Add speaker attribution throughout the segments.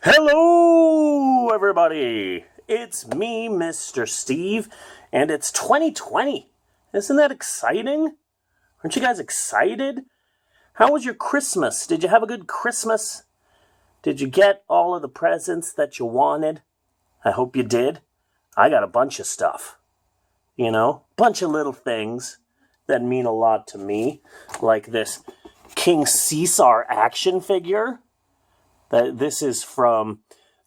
Speaker 1: Hello, everybody. It's me, Mr. Steve, and it's 2020. Isn't that exciting? Aren't you guys excited? How was your Christmas? Did you have a good Christmas? Did you get all of the presents that you wanted? I hope you did. I got a bunch of stuff. You know, bunch of little things that mean a lot to me, like this King Caesar action figure. This is from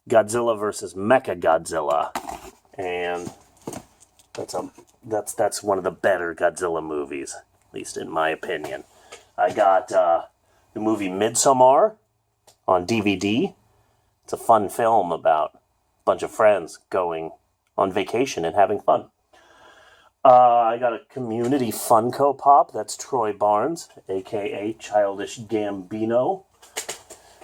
Speaker 1: Godzilla vs. Mechagodzilla, and that's one of the better Godzilla movies, at least in my opinion. I got the movie Midsommar on DVD. It's a fun film about a bunch of friends going on vacation and having fun. I got a Community Funko Pop. That's Troy Barnes, a.k.a. Childish Gambino.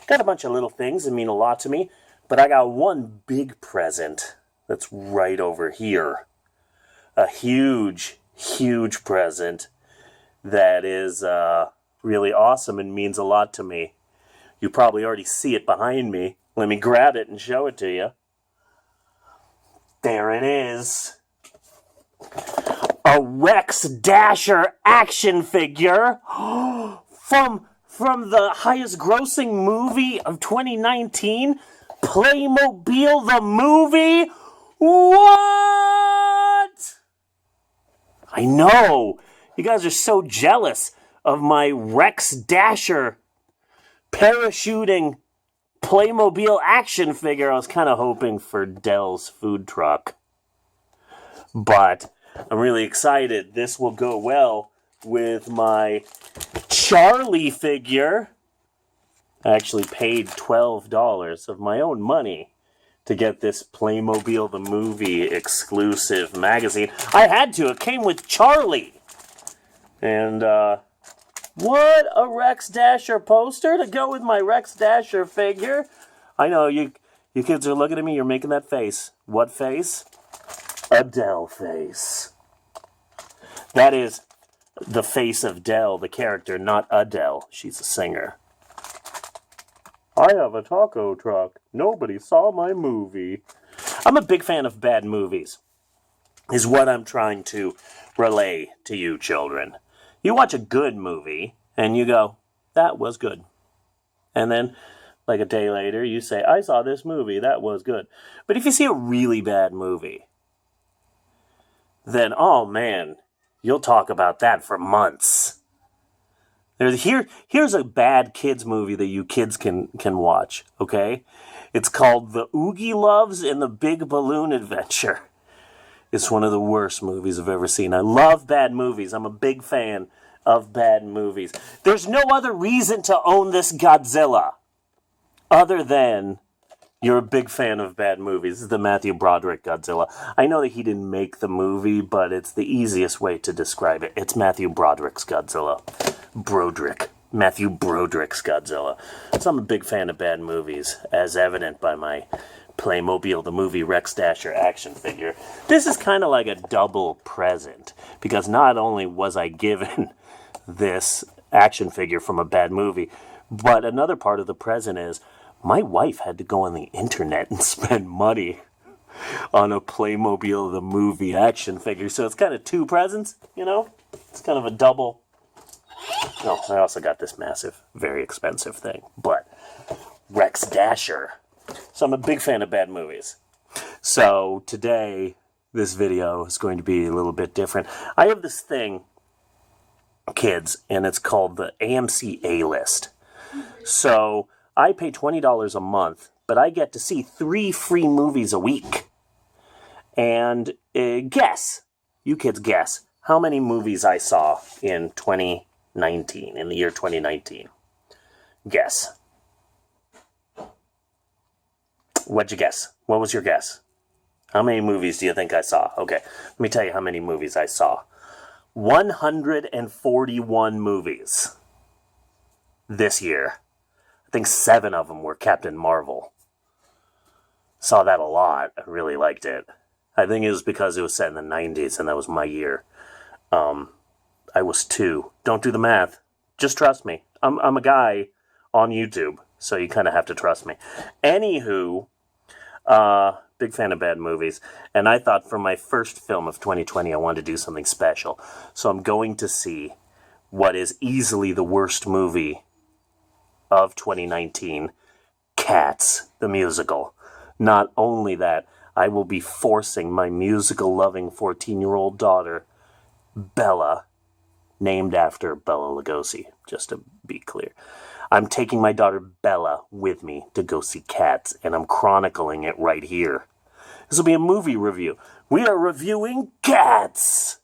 Speaker 1: Got a bunch of little things that mean a lot to me, but I got one big present that's right over here. A huge, huge present that is really awesome and means a lot to me. You probably already see it behind me. Let me grab it and show it to you. There it is. A Rex Dasher action figure from the highest grossing movie of 2019, Playmobil the movie. What? I know. You guys are so jealous of my Rex Dasher parachuting Playmobil action figure. I was kind of hoping for Dell's food truck. But I'm really excited. This will go well with my Charlie figure. I actually paid $12 of my own money to get this Playmobil the Movie exclusive magazine. I had to. It came with Charlie. And what a Rex Dasher poster to go with my Rex Dasher figure. I know, you kids are looking at me. You're making that face. What face? Adele face. That is the face of Dell, the character, not Adele. She's a singer. I have a taco truck. Nobody saw my movie. I'm a big fan of bad movies, is what I'm trying to relay to you children. You watch a good movie, and you go, that was good. And then, like a day later, you say, I saw this movie, that was good. But if you see a really bad movie, then, oh man, you'll talk about that for months. Here's a bad kids movie that you kids can watch, okay? It's called The Oogie Loves and the Big Balloon Adventure. It's one of the worst movies I've ever seen. I love bad movies. I'm a big fan of bad movies. There's no other reason to own this Godzilla other than you're a big fan of bad movies. This is the Matthew Broderick Godzilla. I know that he didn't make the movie, but it's the easiest way to describe it. It's Matthew Broderick's Godzilla. Matthew Broderick's Godzilla. So I'm a big fan of bad movies, as evident by my Playmobil the Movie Rex Dasher action figure. This is kind of like a double present, because not only was I given this action figure from a bad movie, but another part of the present is my wife had to go on the internet and spend money on a Playmobil the Movie action figure. So it's kind of two presents, you know? It's kind of a double. No, I also got this massive, very expensive thing. But Rex Dasher. So I'm a big fan of bad movies. So today, this video is going to be a little bit different. I have this thing, kids, and it's called the AMC A-List. So I pay $20 a month, but I get to see 3 free movies a week. And guess, you kids guess, how many movies I saw in 2019, in the year 2019. Guess. What'd you guess? What was your guess? How many movies do you think I saw? Okay, let me tell you how many movies I saw. 141 movies this year. I think 7 of them were Captain Marvel. Saw that a lot. I really liked it. I think it was because it was set in the 90s and that was my year. I was 2. Don't do the math. Just trust me. I'm a guy on YouTube, so you kind of have to trust me. Anywho, big fan of bad movies, and I thought for my first film of 2020, I wanted to do something special. So I'm going to see what is easily the worst movie of 2019, Cats, the musical. Not only that, I will be forcing my musical-loving 14-year-old daughter, Bela, named after Bela Lugosi, just to be clear. I'm taking my daughter Bela with me to go see Cats, and I'm chronicling it right here. This will be a movie review. We are reviewing Cats!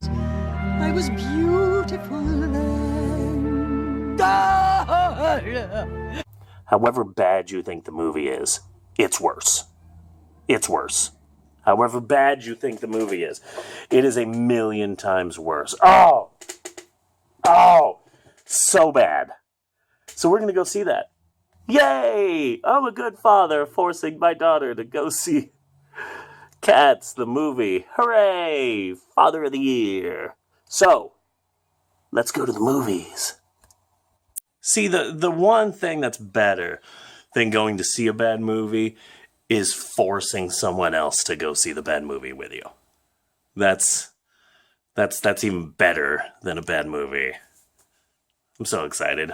Speaker 2: I was beautiful then.
Speaker 1: However bad you think the movie is, it's worse. It's worse. However bad you think the movie is, it is a million times worse. Oh, so bad. So we're going to go see that. Yay! I'm a good father forcing my daughter to go see Cats, the movie. Hooray! Father of the Year. So, let's go to the movies. See, the one thing that's better than going to see a bad movie is forcing someone else to go see the bad movie with you. That's even better than a bad movie. I'm so excited.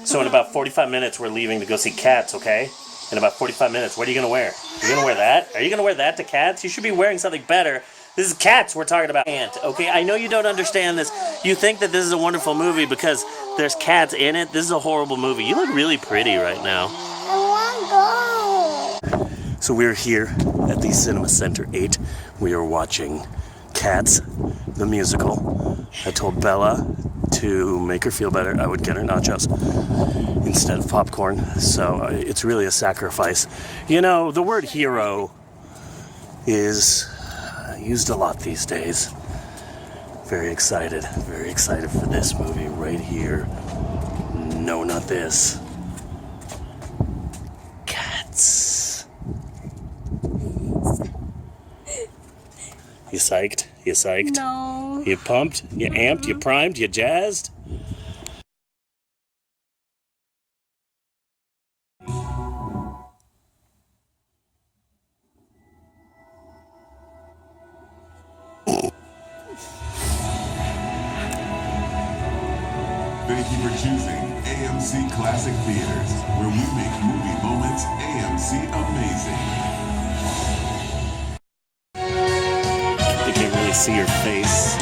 Speaker 1: So in about 45 minutes, we're leaving to go see Cats, okay? In about 45 minutes, what are you going to wear? Are you going to wear that? Are you going to wear that to Cats? You should be wearing something better. This is Cats we're talking about. Okay, I know you don't understand this. You think that this is a wonderful movie because there's cats in it. This is a horrible movie. You look really pretty right now.
Speaker 3: I want to go.
Speaker 1: So we're here at the Cinema Center 8. We are watching Cats, the musical. I told Bella to make her feel better, I would get her nachos instead of popcorn. So it's really a sacrifice. You know, the word hero is used a lot these days. Very excited for this movie right here. No, not this. Cats. You psyched? You psyched?
Speaker 3: No.
Speaker 1: You pumped? You amped? You primed? You jazzed?
Speaker 4: Thank you for choosing AMC Classic Theaters, where we make movie moments AMC amazing.
Speaker 1: They can't really see your face.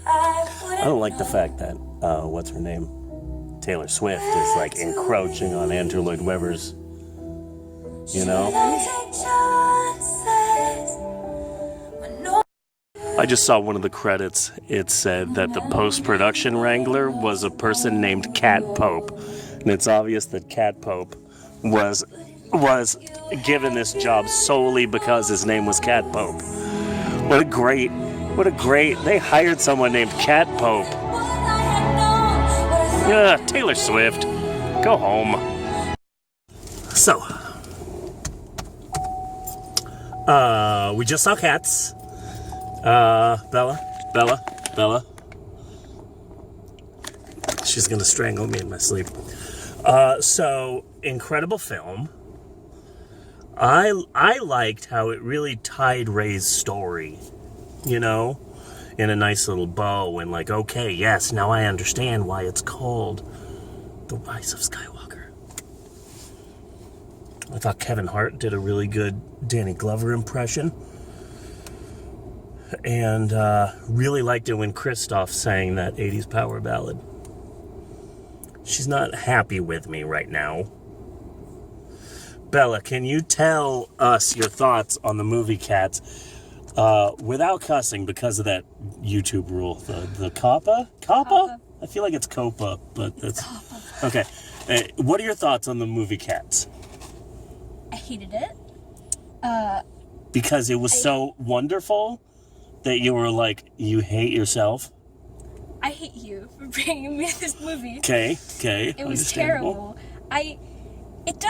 Speaker 1: I don't like the fact that, what's her name? Taylor Swift is like encroaching on Andrew Lloyd Webber's, you know? I just saw one of the credits. It said that the post-production wrangler was a person named Cat Pope. And it's obvious that Cat Pope was given this job solely because his name was Cat Pope. What a great, they hired someone named Cat Pope. Yeah, Taylor Swift, go home. So, we just saw Cats. Bella. She's gonna strangle me in my sleep. So, incredible film. I liked how it really tied Rey's story, you know, in a nice little bow, and like, okay, yes, now I understand why it's called The Rise of Skywalker. I thought Kevin Hart did a really good Danny Glover impression. And really liked it when Kristoff sang that 80s power ballad. She's not happy with me right now. Bella, can you tell us your thoughts on the movie Cats without cussing because of that YouTube rule? The COPPA? COPPA? I feel like it's COPPA, but that's... Okay. What are your thoughts on the movie Cats?
Speaker 3: I hated it.
Speaker 1: Because it was so wonderful? That you were like, you hate yourself?
Speaker 3: I hate you for bringing me this movie.
Speaker 1: Okay.
Speaker 3: It was terrible. It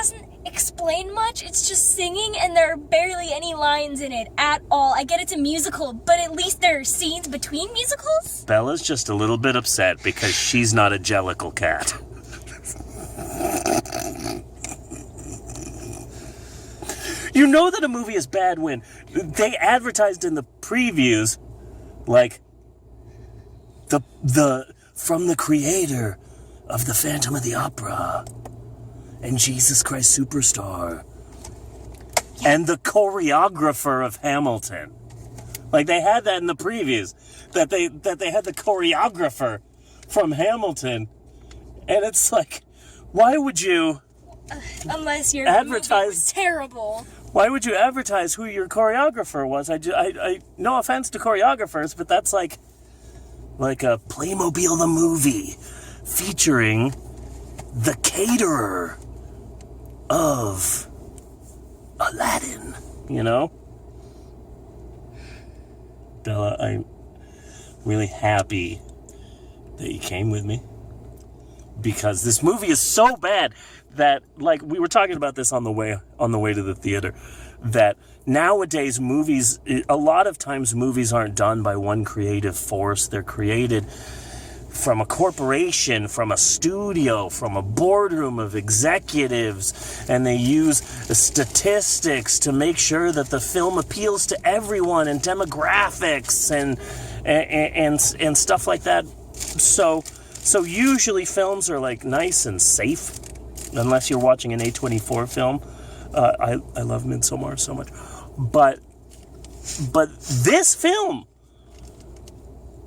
Speaker 3: explain much. It's just singing, and there are barely any lines in it at all. I get it's a musical, but at least there are scenes between musicals.
Speaker 1: Bella's just a little bit upset because she's not a Jellicle cat. You know that a movie is bad when they advertised in the previews, like, the from the creator of the Phantom of the Opera and Jesus Christ Superstar and the choreographer of Hamilton. Like, they had that in the previews, that they had the choreographer from Hamilton, and it's like, why would you
Speaker 3: Unless your
Speaker 1: advertise
Speaker 3: movie was terrible.
Speaker 1: Why would you advertise who your choreographer was? I no offense to choreographers, but that's like a Playmobil the movie featuring the caterer of Aladdin, you know? Bella, I'm really happy that you came with me, because this movie is so bad that, like, we were talking about this on the way to the theater, that nowadays movies, a lot of times movies aren't done by one creative force. They're created from a corporation, from a studio, from a boardroom of executives, and they use statistics to make sure that the film appeals to everyone, and demographics and stuff like that. So usually films are like nice and safe, unless you're watching an A24 film. I love Midsommar so much, but this film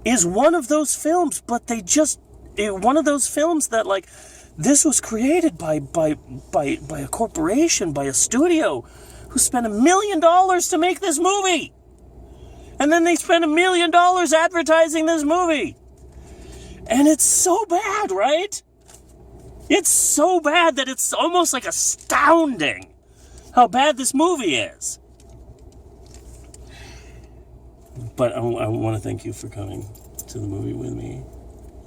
Speaker 1: is one of those films. But one of those films that, like, this was created by a corporation, by a studio, who spent $1 million to make this movie, and then they spent $1 million advertising this movie, and it's so bad, right? It's so bad that it's almost like astounding how bad this movie is. But I want to thank you for coming to the movie with me.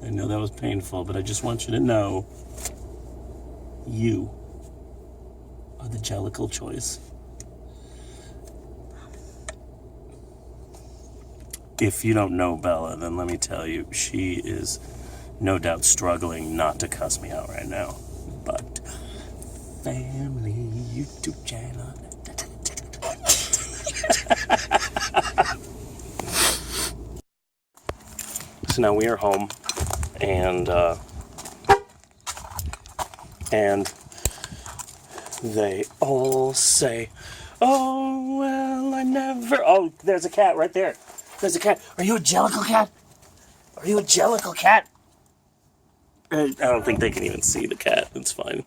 Speaker 1: I know that was painful, but I just want you to know you are the Jellicle choice. If you don't know Bella, then let me tell you, she is no doubt struggling not to cuss me out right now. But family YouTube channel. So now we are home, and they all say, "Oh well, I never." Oh, there's a cat right there. There's a cat. Are you a Jellicle cat? Are you a Jellicle cat? I don't think they can even see the cat. It's fine.